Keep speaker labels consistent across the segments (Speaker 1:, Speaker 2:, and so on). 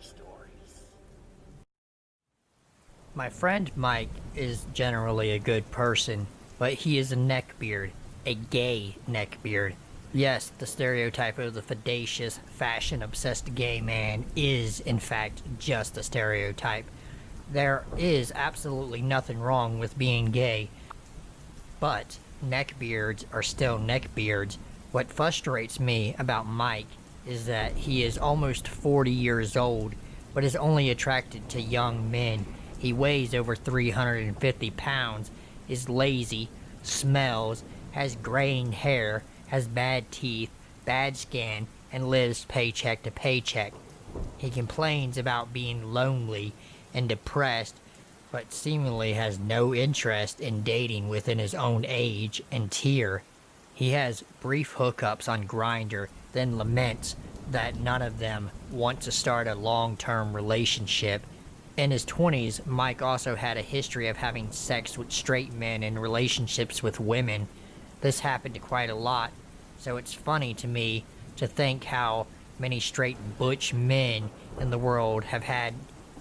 Speaker 1: stories.
Speaker 2: My friend Mike is generally a good person, but he is a neckbeard, a gay neckbeard. Yes, the stereotype of the fadacious, fashion-obsessed gay man is, in fact, just a stereotype. There is absolutely nothing wrong with being gay, but neckbeards are still neckbeards. What frustrates me about Mike is that he is almost 40 years old, but is only attracted to young men. He weighs over 350 pounds, is lazy, smells, has graying hair, has bad teeth, bad skin, and lives paycheck to paycheck. He complains about being lonely and depressed, but seemingly has no interest in dating within his own age and tier. He has brief hookups on Grindr, then laments that none of them want to start a long-term relationship. In his 20s, Mike also had a history of having sex with straight men and relationships with women. This happened quite a lot, so it's funny to me to think how many straight butch men in the world have had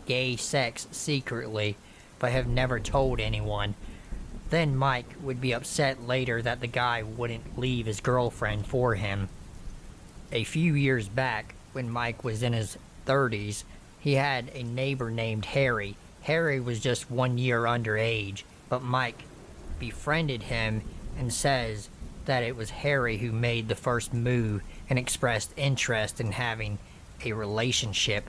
Speaker 2: gay sex secretly, but have never told anyone. Then Mike would be upset later that the guy wouldn't leave his girlfriend for him. A few years back, when Mike was in his 30s, he had a neighbor named Harry. Harry was just 1 year underage, but Mike befriended him and says that it was Harry who made the first move and expressed interest in having a relationship.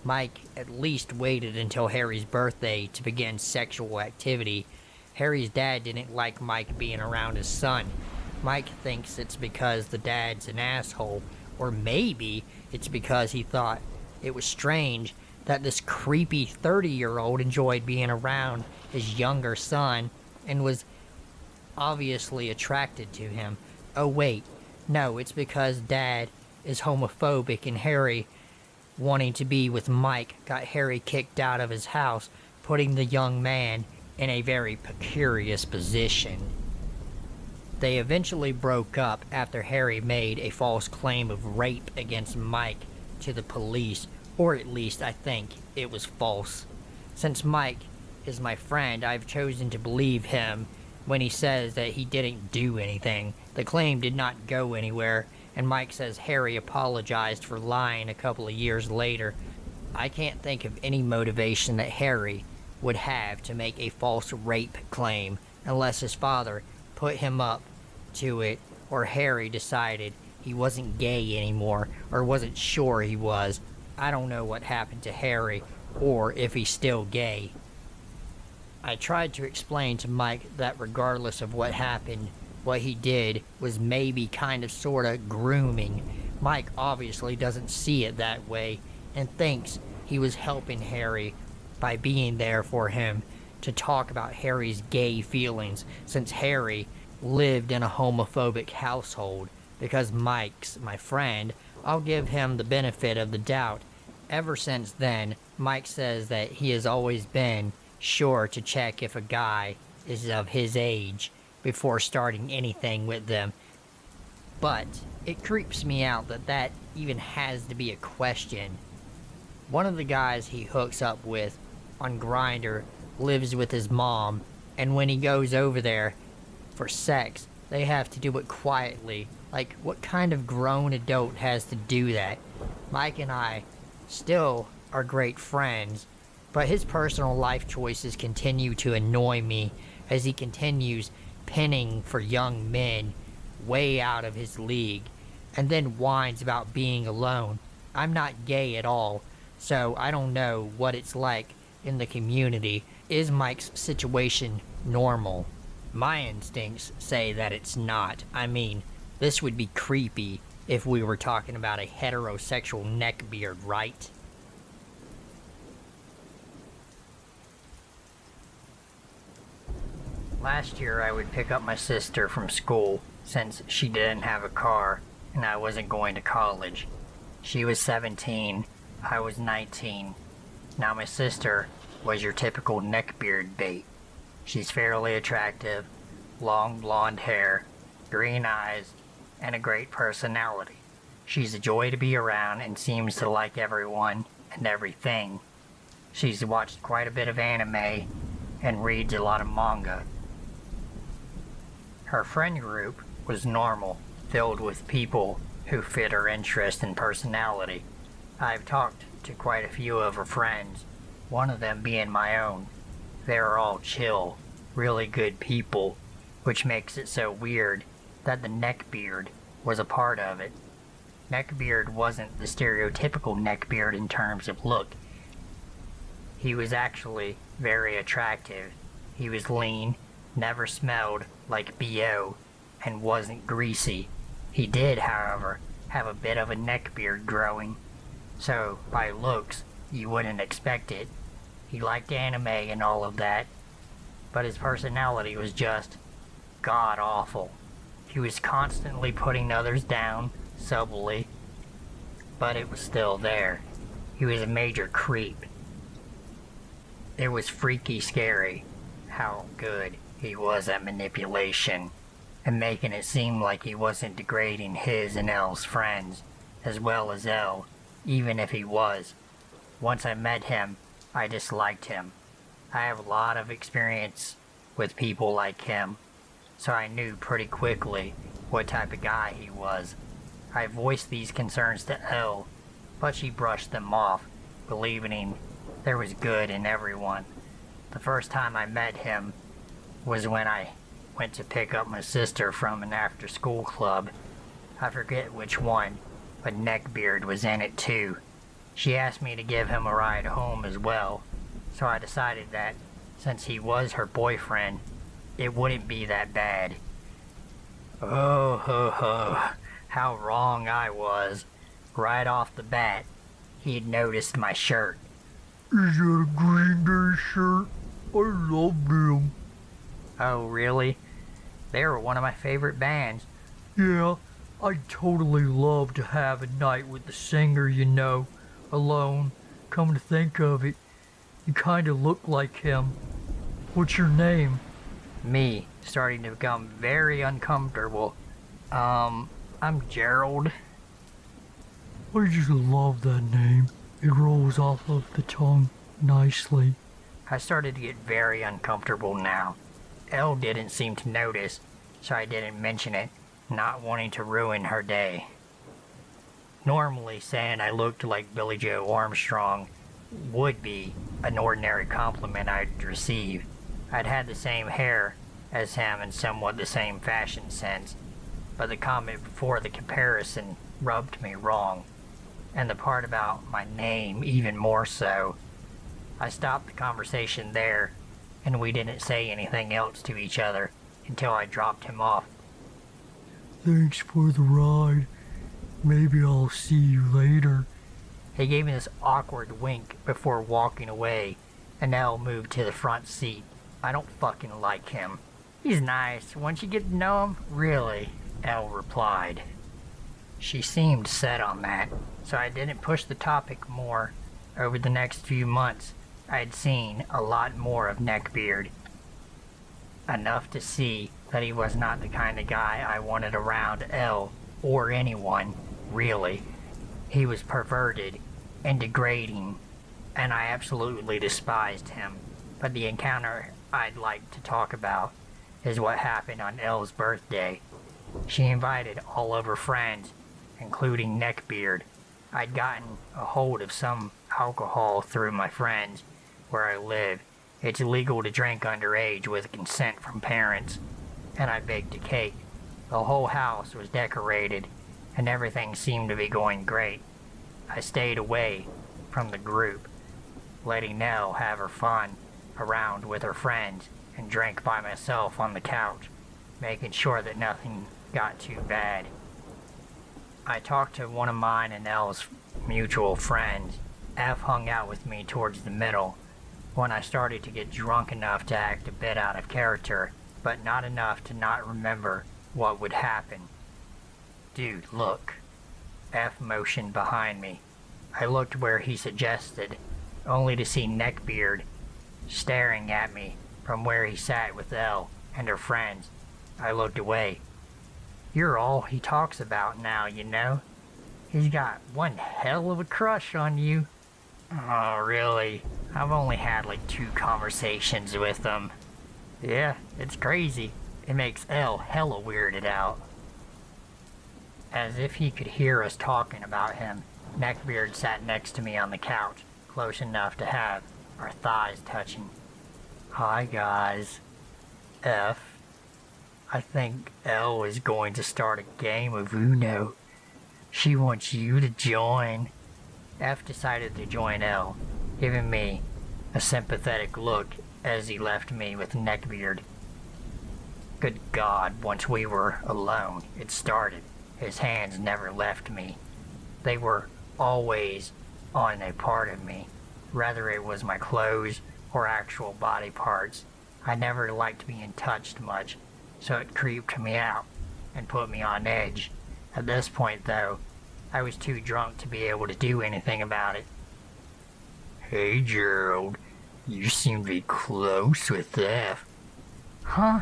Speaker 2: Mike at least waited until Harry's birthday to begin sexual activity. Harry's dad didn't like Mike being around his son. Mike thinks it's because the dad's an asshole, or maybe it's because he thought it was strange that this creepy 30-year-old enjoyed being around his younger son and was obviously attracted to him. Oh wait, no, it's because Dad is homophobic and Harry, wanting to be with Mike, got Harry kicked out of his house, putting the young man in a very precarious position. They eventually broke up after Harry made a false claim of rape against Mike to the police, or at least I think it was false. Since Mike is my friend, I've chosen to believe him when he says that he didn't do anything. The claim did not go anywhere, and Mike says Harry apologized for lying a couple of years later. I can't think of any motivation that Harry would have to make a false rape claim unless his father put him up to it, or Harry decided he wasn't gay anymore, or wasn't sure he was. I don't know what happened to Harry, or if he's still gay. I tried to explain to Mike that regardless of what happened, what he did was maybe kind of sorta grooming. Mike obviously doesn't see it that way, and thinks he was helping Harry by being there for him to talk about Harry's gay feelings, since Harry lived in a homophobic household. Because Mike's my friend, I'll give him the benefit of the doubt. Ever since then, Mike says that he has always been sure to check if a guy is of his age before starting anything with them. But it creeps me out that that even has to be a question. One of the guys he hooks up with on Grindr lives with his mom, and when he goes over there for sex, they have to do it quietly. Like, what kind of grown adult has to do that? Mike and I still are great friends, but his personal life choices continue to annoy me as he continues pinning for young men way out of his league, and then whines about being alone. I'm not gay at all, so I don't know what it's like in the community. Is Mike's situation normal? My instincts say that it's not. I mean, this would be creepy if we were talking about a heterosexual neckbeard, right? Last year I would pick up my sister from school since she didn't have a car and I wasn't going to college. She was 17, I was 19. Now my sister was your typical neckbeard bait. She's fairly attractive, long blonde hair, green eyes, and a great personality. She's a joy to be around and seems to like everyone. and everything. She's watched quite a bit of anime and reads a lot of manga. Her friend group was normal, filled with people who fit her interest and personality. I've talked to quite a few of her friends, one of them being my own. They are all chill, really good people, which makes it so weird that the neckbeard was a part of it. Neckbeard wasn't the stereotypical neckbeard in terms of look. He was actually very attractive. He was lean, never smelled like BO, and wasn't greasy. He did, however, have a bit of a neckbeard growing, so by looks, you wouldn't expect it. He liked anime and all of that, but his personality was just god-awful. He was constantly putting others down, subtly, but it was still there. He was a major creep. It was freaky scary how good he was at manipulation, and making it seem like he wasn't degrading his and Elle's friends, as well as Elle, even if he was. Once I met him, I disliked him. I have a lot of experience with people like him, so I knew pretty quickly what type of guy he was. I voiced these concerns to Elle, but she brushed them off, believing there was good in everyone. The first time I met him was when I went to pick up my sister from an after-school club. I forget which one, but Neckbeard was in it too. She asked me to give him a ride home as well, so I decided that, since he was her boyfriend, it wouldn't be that bad. Oh, ho, ho, how wrong I was. Right off the bat, he had noticed my shirt.
Speaker 1: Is that a Green Day shirt? I love them.
Speaker 2: Oh, really? They were one of my favorite bands.
Speaker 1: Yeah, I'd totally love to have a night with the singer, you know, alone. Come to think of it, you kinda look like him. What's your name?
Speaker 2: Me, starting to become very uncomfortable. I'm Gerald.
Speaker 1: I just love that name. It rolls off of the tongue nicely.
Speaker 2: I started to get very uncomfortable now. Elle didn't seem to notice, so I didn't mention it, not wanting to ruin her day. Normally, saying I looked like Billy Joe Armstrong would be an ordinary compliment I'd receive. I'd had the same hair as him and somewhat the same fashion sense, but the comment before the comparison rubbed me wrong, and the part about my name even more so. I stopped the conversation there, and we didn't say anything else to each other until I dropped him off.
Speaker 1: Thanks for the ride. Maybe I'll see you later.
Speaker 2: He gave me this awkward wink before walking away, and Elle moved to the front seat. I don't fucking like him. He's nice. Once you get to know him, really, Elle replied. She seemed set on that, so I didn't push the topic more. Over the next few months, I'd seen a lot more of Neckbeard. Enough to see that he was not the kind of guy I wanted around Elle, or anyone, really. He was perverted and degrading, and I absolutely despised him. But the encounter I'd like to talk about is what happened on Elle's birthday. She invited all of her friends, including Neckbeard. I'd gotten a hold of some alcohol through my friends where I live. It's illegal to drink underage with consent from parents, and I baked a cake. The whole house was decorated, and everything seemed to be going great. I stayed away from the group, letting Nell have her fun around with her friends, and drank by myself on the couch, making sure that nothing got too bad. I talked to one of mine and Elle's mutual friends. F hung out with me towards the middle, when I started to get drunk enough to act a bit out of character, but not enough to not remember what would happen. Dude, look. F motioned behind me. I looked where he suggested, only to see Neckbeard staring at me from where he sat with Elle and her friends. I looked away. You're all he talks about now, you know. He's got one hell of a crush on you. Oh, really? I've only had like 2 conversations with him. Yeah, it's crazy. It makes L hella weirded out. As if he could hear us talking about him, Neckbeard sat next to me on the couch, close enough to have our thighs touching. Hi guys. F. I think L is going to start a game of Uno. She wants you to join. F decided to join L, giving me a sympathetic look as he left me with Neckbeard. Good God, once we were alone, it started. His hands never left me. They were always on a part of me, whether it was my clothes or actual body parts. I never liked being touched much, so it creeped me out and put me on edge. At this point, though, I was too drunk to be able to do anything about it. Hey, Gerald, you seem to be close with F. Huh?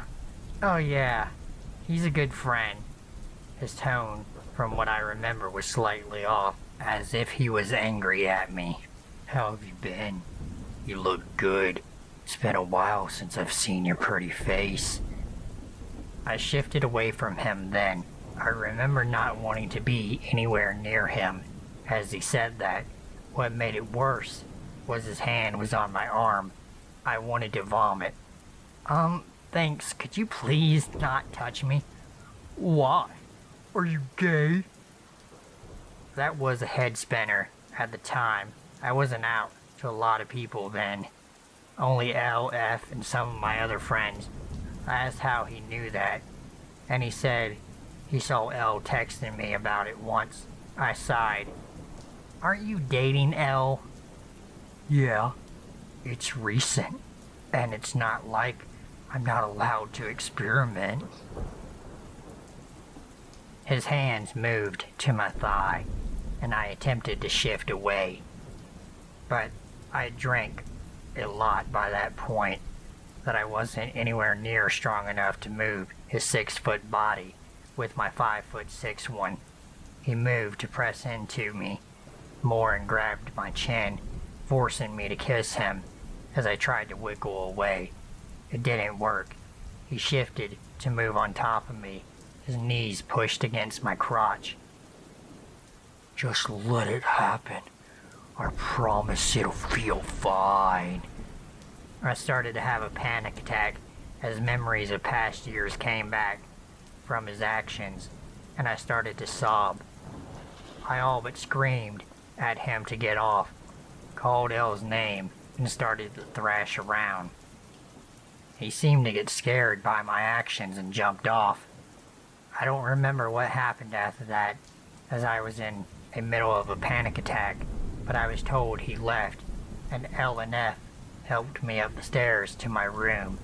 Speaker 2: Oh yeah, he's a good friend. His tone, from what I remember, was slightly off, as if he was angry at me. How have you been? You look good. It's been a while since I've seen your pretty face. I shifted away from him then. I remember not wanting to be anywhere near him as he said that. What made it worse was his hand was on my arm. I wanted to vomit. Thanks. Could you please not touch me?
Speaker 1: Why? Are you gay?
Speaker 2: That was a head spinner at the time. I wasn't out to a lot of people then. Only L, F, and some of my other friends. I asked how he knew that, and he said he saw L texting me about it once. I sighed. Aren't you dating L?
Speaker 1: Yeah.
Speaker 2: It's recent, and it's not like I'm not allowed to experiment. His hands moved to my thigh, and I attempted to shift away. But I drank a lot by that point, that I wasn't anywhere near strong enough to move his 6-foot body with my 5'6" one. He moved to press into me more and grabbed my chin, forcing me to kiss him as I tried to wiggle away. It didn't work. He shifted to move on top of me, his knees pushed against my crotch. Just let it happen. I promise it'll feel fine. I started to have a panic attack as memories of past years came back from his actions, and I started to sob. I all but screamed at him to get off, called L's name, and started to thrash around. He seemed to get scared by my actions and jumped off. I don't remember what happened after that, as I was in the middle of a panic attack, but I was told he left, and L and F helped me up the stairs to my room.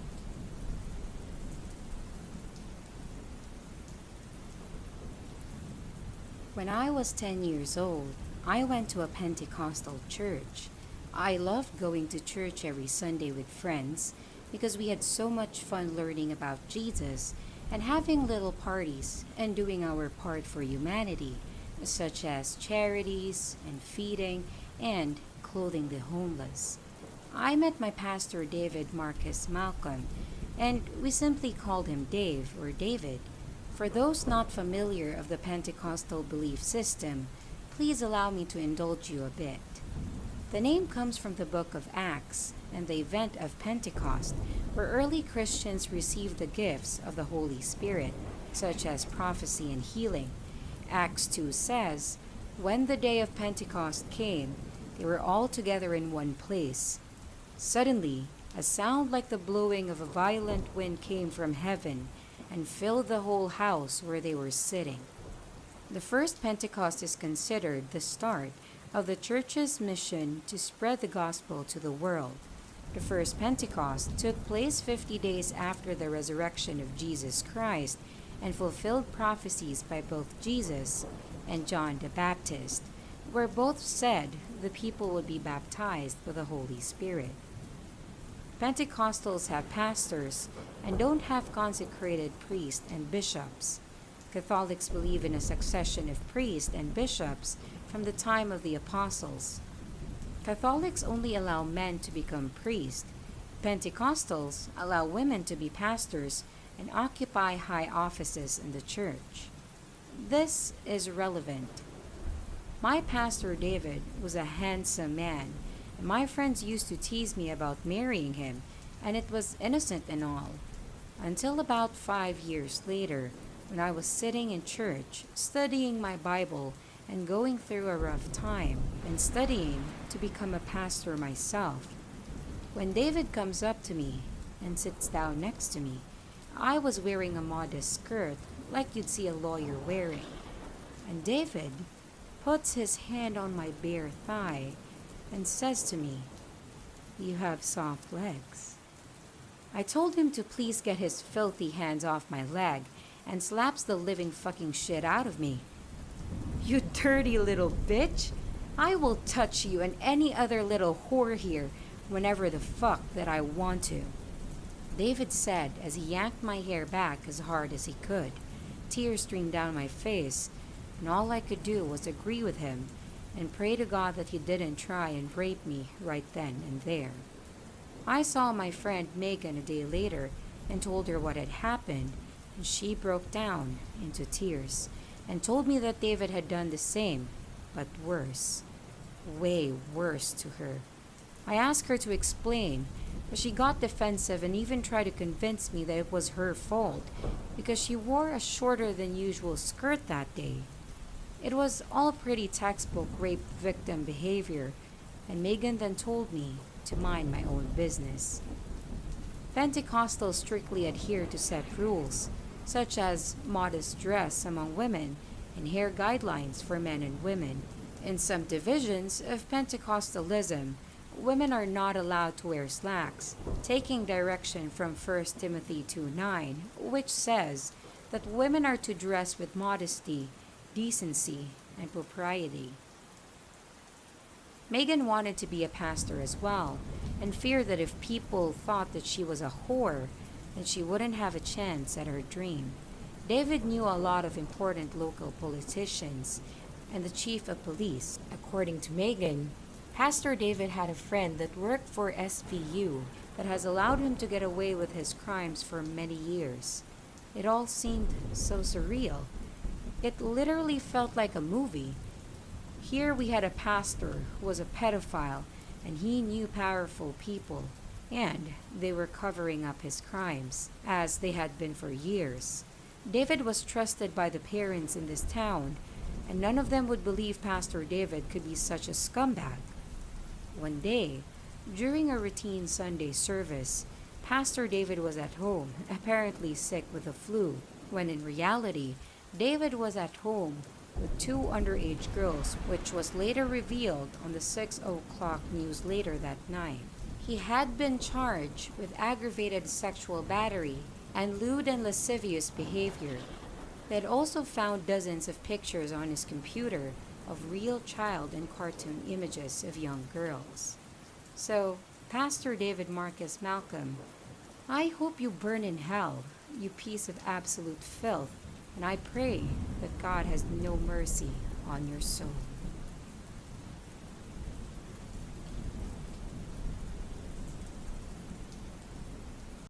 Speaker 3: When I was 10 years old, I went to a Pentecostal church. I loved going to church every Sunday with friends because we had so much fun learning about Jesus and having little parties and doing our part for humanity, such as charities and feeding and clothing the homeless. I met my pastor David Marcus Malcolm, and we simply called him Dave or David. For those not familiar of the Pentecostal belief system, please allow me to indulge you a bit. The name comes from the book of Acts and the event of Pentecost, where early Christians received the gifts of the Holy Spirit, such as prophecy and healing. Acts 2 says, "When the day of Pentecost came, they were all together in one place. Suddenly, a sound like the blowing of a violent wind came from heaven and filled the whole house where they were sitting." The first Pentecost is considered the start of the church's mission to spread the gospel to the world. The first Pentecost took place 50 days after the resurrection of Jesus Christ and fulfilled prophecies by both Jesus and John the Baptist, where both said the people would be baptized with the Holy Spirit. Pentecostals have pastors and don't have consecrated priests and bishops. Catholics believe in a succession of priests and bishops from the time of the apostles. Catholics only allow men to become priests. Pentecostals allow women to be pastors and occupy high offices in the church. This is relevant. My pastor David was a handsome man, and my friends used to tease me about marrying him, and it was innocent and all. Until about 5 years later, when I was sitting in church, studying my Bible, and going through a rough time, and studying to become a pastor myself. When David comes up to me and sits down next to me, I was wearing a modest skirt like you'd see a lawyer wearing. And David puts his hand on my bare thigh and says to me, "You have soft legs." I told him to please get his filthy hands off my leg and slaps the living fucking shit out of me. "You dirty little bitch! I will touch you and any other little whore here whenever the fuck that I want to," David said as he yanked my hair back as hard as he could. Tears streamed down my face, and all I could do was agree with him and pray to God that he didn't try and rape me right then and there. I saw my friend Megan a day later and told her what had happened, and she broke down into tears and told me that David had done the same, but worse. Way worse to her. I asked her to explain, but she got defensive and even tried to convince me that it was her fault because she wore a shorter than usual skirt that day. It was all pretty textbook rape victim behavior, and Megan then told me to mind my own business. Pentecostals strictly adhere to set rules, such as modest dress among women and hair guidelines for men and women. In some divisions of Pentecostalism, women are not allowed to wear slacks, taking direction from 1 Timothy 2:9, which says that women are to dress with modesty, decency, and propriety. Megan wanted to be a pastor as well, and feared that if people thought that she was a whore, then she wouldn't have a chance at her dream. David knew a lot of important local politicians and the chief of police. According to Megan, Pastor David had a friend that worked for SVU that has allowed him to get away with his crimes for many years. It all seemed so surreal. It literally felt like a movie. Here we had a pastor who was a pedophile, and he knew powerful people, and they were covering up his crimes, as they had been for years. David was trusted by the parents in this town, and none of them would believe Pastor David could be such a scumbag. One day, during a routine Sunday service, Pastor David was at home, apparently sick with the flu, when in reality, David was at home with 2 underage girls, which was later revealed on the 6 o'clock news later that night. He had been charged with aggravated sexual battery and lewd and lascivious behavior. They had also found dozens of pictures on his computer of real child and cartoon images of young girls. So, Pastor David Marcus Malcolm, I hope you burn in hell, you piece of absolute filth, and I pray that God has no mercy on your soul.